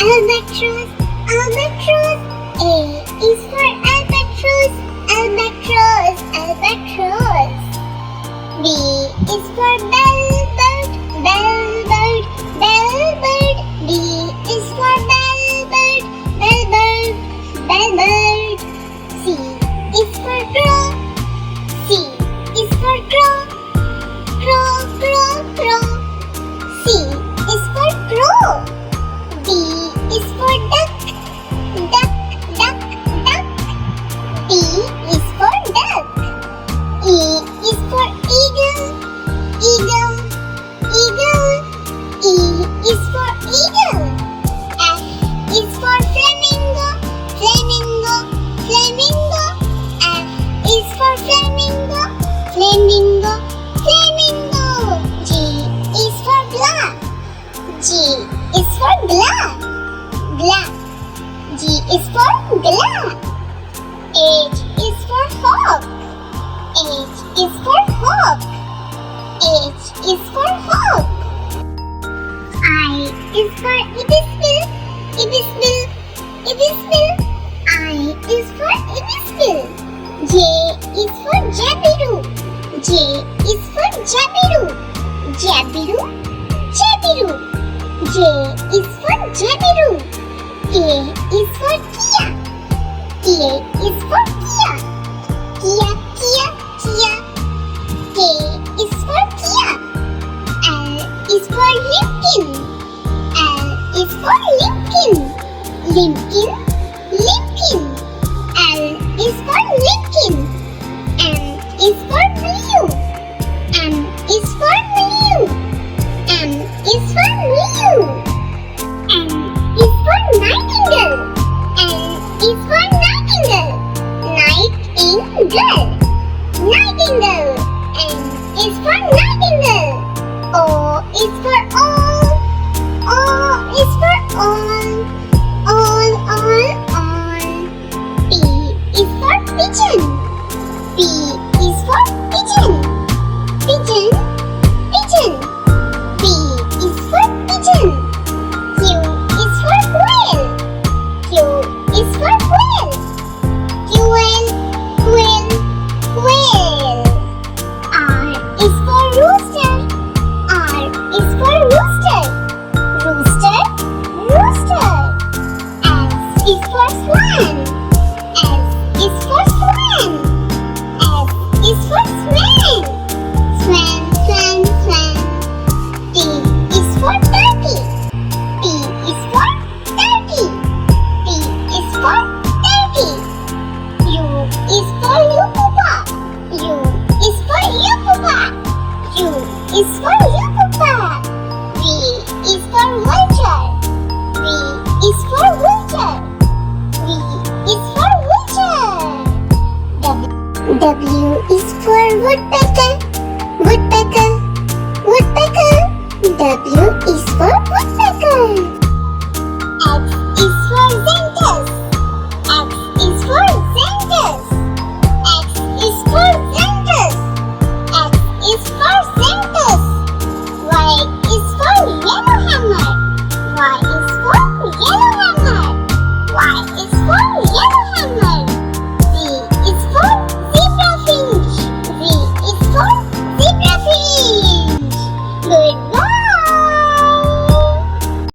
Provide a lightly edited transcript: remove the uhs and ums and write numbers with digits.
albatross, albatross. A is for albatross, albatross, albatross. B is for bellbird, bellbird, bellbird. B is for bellbird, bellbird, bellbird. C is for crow, C is for crow, crow, crow, crow. C is for crow. D is for duck, duck, duck, duck. D is for duck. E is for eagle, eagle, eagle. E is for eagle. F is for flamingo, flamingo, flamingo. F is for flamingo, flamingo, flamingo. G is for glove, G is for glove, glove. G is for glove. H is for hawk, H is for hawk, H is for hawk. I is for ibisbil, ibisbil, ibisbil. I is for ibisbil. J is for jabiru, J is for jabiru, jabiru, jabiru. J is for jabiru. K is for kia, K is for kia, kia, kia, kia. K is for kia. L is for limpkin, L is for limpkin, limpkin, limpkin. L is for limpkin. M is for blue, M is for blue, M is for blue. N is for nightingale, N is for nightingale, nightingale, nightingale. N is for nightingale. O is for all, O is for all, all, all, all. P is for pigeon, P is for pigeon, pigeon, pigeon. P is for pigeon. Q is for quail, Q is for quail, quail, quail, quail. R is for rooster, R is for rooster, rooster, rooster. S is for swan, S is for swan, S is for swan, swan, swan, swan. T is for turkey, T is for turkey, T is for turkey. U is for upupa, U is for upupa, U is for